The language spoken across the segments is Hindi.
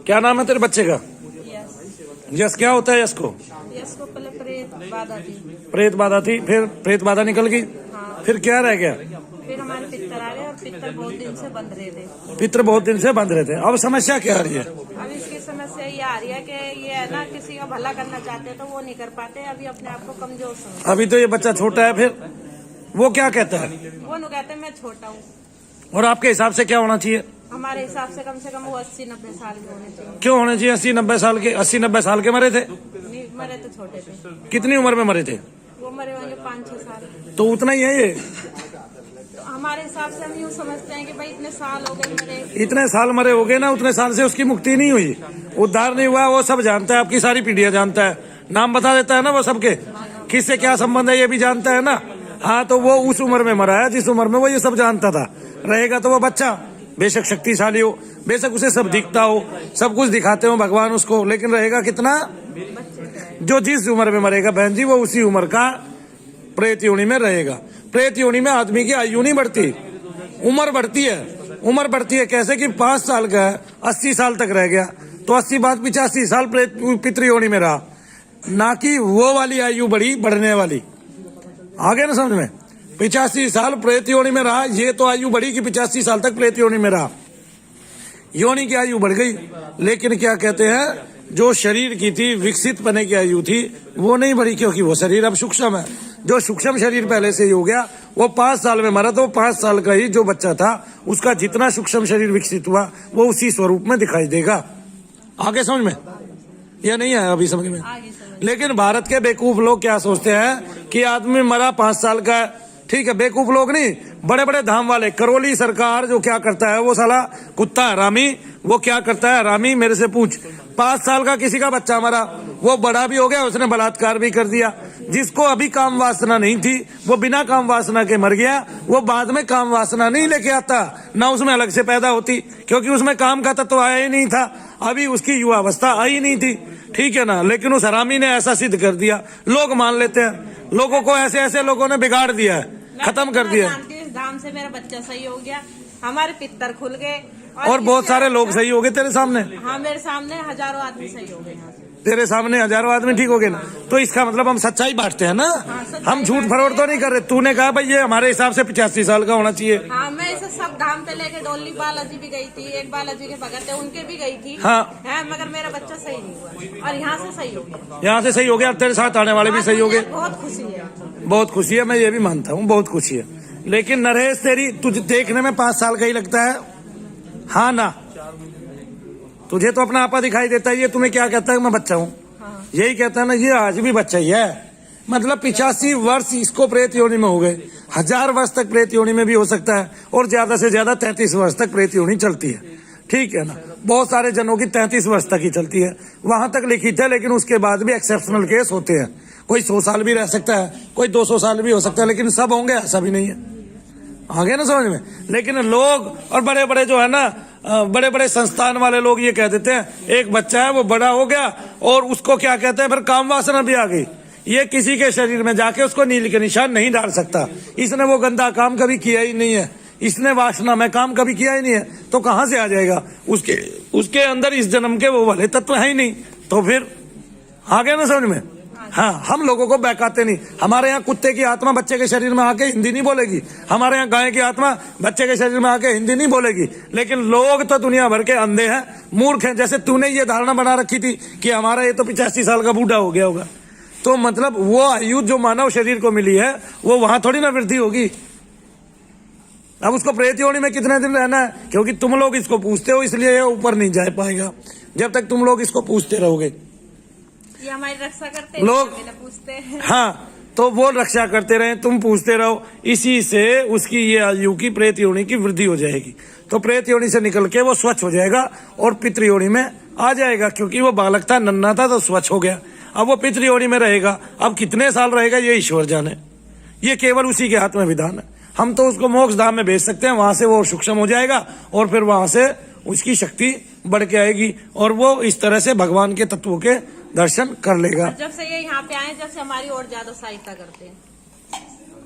क्या नाम है तेरे बच्चे का? यस। क्या होता है यस को? यस को पहले प्रेत बाधा थी। प्रेत बाधा थी, फिर प्रेत बाधा निकल गई। हाँ। फिर क्या रह गया? फिर हमारे पितर आ गए और पितर बहुत दिन से बंद रहे थे। पितर बहुत दिन से बंद रहे थे। अब समस्या क्या आ रही है? अब इसकी समस्या ये आ रही है कि ये है ना, किसी का भला करना चाहते हैं तो वो नहीं कर पाते। अभी अपने आप को कमजोर समझते। अभी तो ये बच्चा छोटा है, फिर वो क्या कहता है? वो लोग कहते हैं मैं छोटा हूँ। और आपके हिसाब से क्या होना चाहिए? हमारे हिसाब से कम वो 80-90 साल के होने चाहिए। क्यों होने चाहिए 80-90 साल के? 80-90 साल के मरे थे? नहीं, मरे तो छोटे थे। कितनी उम्र में मरे थे? वो मरे होंगे 5-6 साल। तो उतना ही है ये। तो हमारे हिसाब से हम यूँ समझते हैं कि भाई इतने साल हो गए मरे। इतने साल मरे हो गए ना, उतने साल से उसकी मुक्ति नहीं हुई, उद्धार नहीं हुआ। वो सब जानता है, आपकी सारी पीढ़ियां जानता है, नाम बता देता है ना वो सबके, किससे क्या संबंध है ये भी जानता है ना। हाँ, तो वो उस उम्र में मरा है जिस उम्र में वो ये सब जानता था। रहेगा तो वो बच्चा बेशक शक्तिशाली हो, बेशक उसे सब दिखता हो, सब कुछ दिखाते हो भगवान उसको, लेकिन रहेगा कितना? जो जिस उम्र में मरेगा बहन जी, वो उसी उम्र का प्रेत योनि में रहेगा। प्रेत योनि में आदमी की आयु नहीं बढ़ती, उम्र बढ़ती है। उम्र बढ़ती है कैसे कि 5 साल का है, 80 साल तक रह गया तो 80 बाद 85 साल प्रेत पितृ योनि में रहा, ना कि वो वाली आयु बढ़ी बढ़ने वाली। आगे ना समझ में? 85 साल प्रेत योनि में रहा, ये तो आयु बढ़ी कि 85 साल तक प्रेत योनि में रहा, योनि की आयु बढ़ गई। लेकिन क्या कहते हैं, जो शरीर की थी विकसित बने की आयु थी वो नहीं बढ़ी, क्योंकि वो शरीर अब सूक्ष्म है। जो सूक्ष्म शरीर पहले से ही हो गया, वो 5 साल में मरा तो 5 साल का ही जो बच्चा था उसका जितना सूक्ष्म शरीर विकसित हुआ वो उसी स्वरूप में दिखाई देगा। आगे समझ में या नहीं आया अभी समझ में? लेकिन भारत के बेवकूफ लोग क्या सोचते हैं कि आदमी मरा 5 साल का है, ठीक है। बेवकूफ लोग नहीं, बड़े बड़े धाम वाले, करोली सरकार जो क्या करता है, वो साला कुत्ता हरामी, वो क्या करता है हरामी, मेरे से पूछ। 5 साल का किसी का बच्चा मरा, वो बड़ा भी हो गया, उसने बलात्कार भी कर दिया। जिसको अभी काम वासना नहीं थी वो बिना काम वासना के मर गया, वो बाद में काम वासना नहीं लेके आता, ना उसमें अलग से पैदा होती, क्योंकि उसमें काम का तत्व आया ही नहीं था, अभी उसकी युवावस्था आई नहीं थी, ठीक है ना। लेकिन उस हरामी ने ऐसा सिद्ध कर दिया, लोग मान लेते हैं। लोगों को ऐसे ऐसे लोगों ने बिगाड़ दिया है, खत्म कर दिया। धाम से मेरा बच्चा सही हो गया, हमारे पितर खुल गए और बहुत सारे लोग सही हो गए तेरे सामने। हाँ, मेरे सामने हजारों आदमी सही हो गए। तेरे सामने हजारों आदमी ठीक हो गए ना, तो इसका मतलब हम सच्चाई बांटते हैं ना। हम झूठ फरोड़ तो नहीं कर रहे। तूने कहा भाई ये हमारे हिसाब से 85 साल का होना चाहिए। हाँ, मैं इसे सब धाम पे लेके डोली बालाजी भी गई थी, एक बालाजी के भगत है उनके भी गई थी। हाँ, मगर मेरा बच्चा सही नहीं हुआ और यहाँ से सही हो गया। यहाँ से सही हो गया, तेरे साथ आने वाले भी सही हो गए। बहुत खुशी है, बहुत खुशी है, मैं ये भी मानता हूँ, बहुत खुशी है। लेकिन नरेश तेरी तुझे देखने में 5 साल का ही लगता है, हाँ ना? तुझे तो अपना आपा दिखाई देता है। ये तुम्हें क्या कहता है मैं बच्चा हूँ? हाँ। यही कहता है ना, ये आज भी बच्चा ही है। मतलब 85 वर्ष इसको प्रेत योनि में हो गए, 1000 वर्ष तक प्रेत योनि में भी हो सकता है, और ज्यादा से ज्यादा 33 वर्ष तक प्रेत योनि चलती है, ठीक है ना। बहुत सारे जनों की 33 वर्ष तक ही चलती है, वहां तक लिखित है। लेकिन उसके बाद भी एक्सेप्शनल केस होते हैं, कोई 100 साल भी रह सकता है, कोई 200 साल भी हो सकता है, लेकिन सब होंगे ऐसा भी नहीं है। आगे ना समझ में? लेकिन लोग और बड़े बड़े जो है ना, बड़े बड़े संस्थान वाले लोग ये कह देते हैं एक बच्चा है वो बड़ा हो गया और उसको क्या कहते हैं फिर काम वासना भी आ गई, ये किसी के शरीर में जाके उसको नील के निशान नहीं डाल सकता। इसने वो गंदा काम कभी किया ही नहीं है, इसने वासना में काम कभी किया ही नहीं है, तो कहां से आ जाएगा? उसके अंदर इस जन्म के वो वाले तत्व है ही नहीं, तो फिर आगे ना समझ में? हाँ, हम लोगों को बहकाते नहीं। हमारे यहाँ कुत्ते की आत्मा बच्चे के शरीर में आके हिंदी नहीं बोलेगी, हमारे यहाँ गाय की आत्मा बच्चे के शरीर में आके हिंदी नहीं बोलेगी। लेकिन लोग तो दुनिया भर के अंधे हैं, मूर्ख हैं। जैसे तूने ये धारणा बना रखी थी कि हमारा ये तो 85 साल का बूढ़ा हो गया होगा, तो मतलब वो आयु जो मानव शरीर को मिली है वो वहां थोड़ी ना वृद्धि होगी। अब उसको प्रेत योनि में कितने दिन रहना है? क्योंकि तुम लोग इसको पूछते हो, इसलिए ये ऊपर नहीं जा पाएगा जब तक तुम लोग इसको पूछते रहोगे। ये हमारी रक्षा करते हैं, लोग पूछते हैं। हाँ, तो वो रक्षा करते रहे, तुम पूछते रहो, इसी से उसकी ये आयु की प्रेत योनि की वृद्धि हो जाएगी। तो प्रेत योनि से निकल के वो स्वच्छ हो जाएगा और पितृ योनि में आ जाएगा, क्योंकि वो बालक था, नन्हा था, तो स्वच्छ हो गया। अब वो पितृ योनि में रहेगा, अब कितने साल रहेगा ये ईश्वर जाने, ये केवल उसी के हाथ में विधान है। हम तो उसको मोक्ष धाम में भेज सकते हैं, वहां से वो सूक्ष्म हो जाएगा और फिर वहां से उसकी शक्ति बढ़ के आएगी और वो इस तरह से भगवान के तत्वों के दर्शन कर लेगा। जब से ये यहाँ पे आए, जब से हमारी और ज्यादा सहायता करते हैं,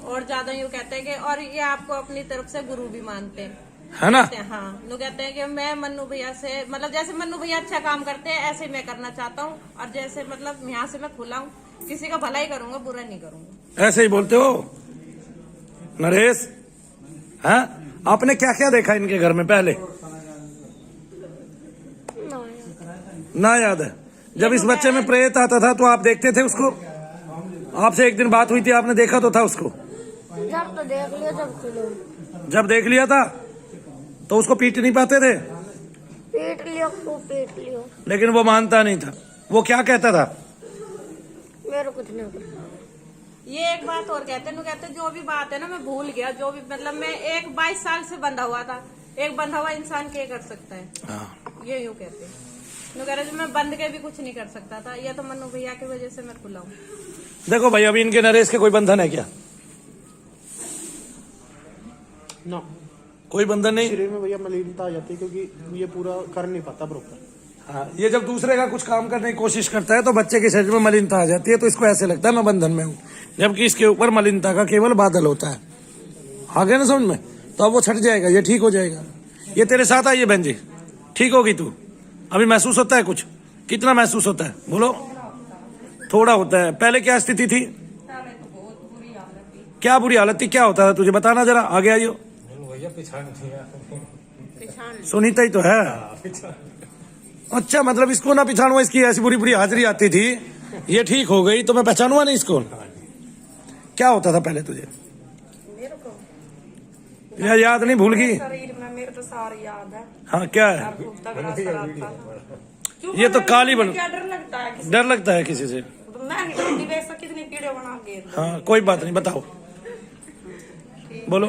और ज्यादा यूँ कहते हैं कि और ये आपको अपनी तरफ से गुरु भी मानते हैं। है ना? हाँ, लोग कहते हैं कि मैं मन्नू भैया से मतलब जैसे मन्नू भैया अच्छा काम करते हैं ऐसे ही मैं करना चाहता हूँ, और जैसे मतलब यहाँ से मैं खुला हूँ, किसी का भला ही करूंगा, बुरा नहीं करूंगा। ऐसे ही बोलते हो नरेश? हाँ, आपने क्या क्या देखा इनके घर में पहले? ना याद है? जब इस बच्चे में प्रेत आता था तो आप देखते थे उसको? आपसे एक दिन बात हुई थी, आपने देखा तो था उसको? जब तो देख लिया, जब खुलो। जब देख लिया था तो उसको पीट नहीं पाते थे? पीट लियो, खूब पीट लियो, लेकिन वो मानता नहीं था। वो क्या कहता था? मेरे कुछ नहीं पता। ये एक बात और कहते हैं, कहते जो भी बात है ना मैं भूल गया, जो भी मतलब मैं 22 साल से बंधा हुआ था, एक बंधा हुआ इंसान क्या कर सकता है? हाँ। ये यूँ कहते हैं, कह रहे जो मैं बंद के भी कुछ नहीं कर सकता था, ये तो मन्नू भैया की वजह से मैं खुला हूँ। देखो भाई, अभी इनके नरेश के कोई बंधन है क्या? ना, कोई बंधन नहीं। शरीर में भैया मलिनता आ जाती है क्योंकि ये पूरा कर नहीं पाता प्रॉपर। हाँ, ये जब दूसरे का कुछ काम करने की कोशिश करता है तो बच्चे के शरीर में मलिनता आ जाती है, तो इसको ऐसे लगता है मैं बंधन में हूँ, जबकि इसके ऊपर मलिनता का केवल बादल होता है। आ गया ना समझ में? तो अब वो छट जाएगा, ये ठीक हो जाएगा। ये तेरे साथ आई है बहन जी, ठीक होगी तू? अभी महसूस होता है कुछ? कितना महसूस होता है बोलो? थोड़ा होता है। पहले क्या स्थिति थी? क्या बुरी हालत थी? क्या होता था तुझे बताना जरा, आगे आइयो। सुनीता ही तो है। अच्छा, मतलब इसको ना पहचानूंगा, इसकी ऐसी बुरी बुरी हाजिरी आती थी, ये ठीक हो गई तो मैं पहचानूंगा नहीं इसको? क्या होता था पहले तुझे? याद नहीं, भूल गई? शरीर में मेरे तो सारी याद है। हाँ, क्या है? खूब तगड़ा सर आता था। ये तो काली बन, क्या डर लगता है किसी डर लगता है किसी से? तो मैं नहीं बनती, वैसा कितनी कीड़े बना के हाँ, कोई बात नहीं, बताओ, बोलो।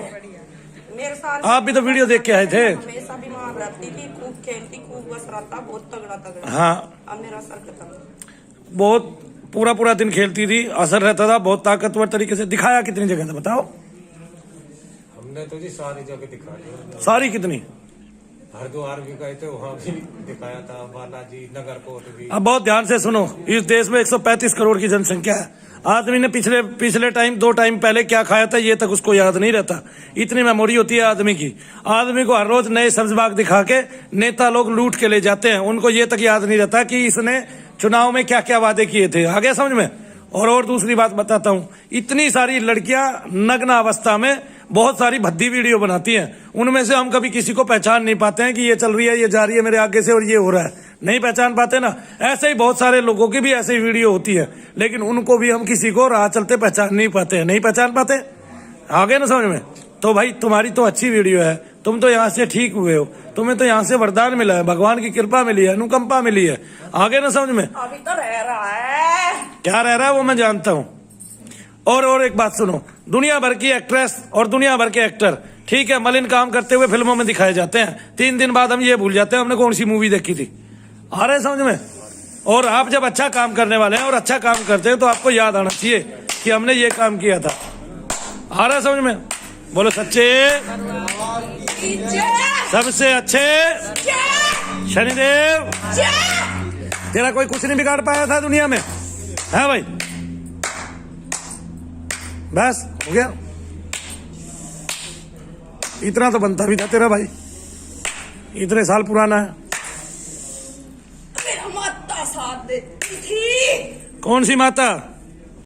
मेरे साथ आप भी तो वीडियो देख के आए थे। हमेशा बीमार रहती थी, खूब खेलती, खूब बस रहता, बहुत तगड़ा तगड़ा। हाँ, अब मेरा सर खत्म। बहुत पूरा पूरा दिन खेलती थी, असर रहता था, बहुत ताकतवर तरीके से। दिखाया कितनी जगह था बताओ? हमने तो जी सारी जगह दिखा दी। सारी कितनी? हरिद्वार भी गए थे, वहाँ भी दिखाया था, बालाजी, नगरकोट भी। अब बहुत ध्यान से सुनो, इस देश में 135 करोड़ की जनसंख्या है। आदमी ने पिछले टाइम 2 टाइम पहले क्या खाया था ये तक उसको याद नहीं रहता। इतनी मेमोरी होती है आदमी की। आदमी को हर रोज नए सब्ज बाग दिखा के नेता लोग लूट के ले जाते हैं, उनको ये तक याद नहीं रहता कि इसने चुनाव में क्या क्या वादे किए थे। आगे समझ में? और दूसरी बात बताता हूँ, इतनी सारी लड़कियां नग्न अवस्था में बहुत सारी भद्दी वीडियो बनाती हैं, उनमें से हम कभी किसी को पहचान नहीं पाते हैं कि ये चल रही है, ये जा रही है मेरे आगे से और ये हो रहा है, नहीं पहचान पाते ना। ऐसे ही बहुत सारे लोगों की भी ऐसे ही वीडियो होती है, लेकिन उनको भी हम किसी को राह चलते पहचान नहीं पाते हैं, नहीं पहचान पाते। आगे ना समझ में? तो भाई तुम्हारी तो अच्छी वीडियो है, तुम तो यहाँ से ठीक हुए हो, तुम्हें तो यहाँ से वरदान मिला है, भगवान की कृपा मिली है, अनुकंपा मिली है। आगे ना समझ में? अभी तो रह रहा है। क्या रह रहा है वो मैं जानता हूँ। और एक बात सुनो, दुनिया भर की एक्ट्रेस और दुनिया भर के एक्टर, ठीक है, मलिन काम करते हुए फिल्मों में दिखाए जाते हैं, 3 दिन बाद हम ये भूल जाते हैं हमने कौन सी मूवी देखी थी। आ रहे समझ में? और आप जब अच्छा काम करने वाले हैं और अच्छा काम करते हैं तो आपको याद आना चाहिए कि हमने ये काम किया था। आ रहा समझ में? बोलो सच्चे सबसे अच्छे शनिदेव। तेरा कोई कुछ नहीं बिगाड़ पाया था दुनिया में, है भाई? बस हो गया, इतना तो बनता भी था तेरा भाई, इतने साल पुराना है। मेरा माता साथ देती थी। कौन सी माता?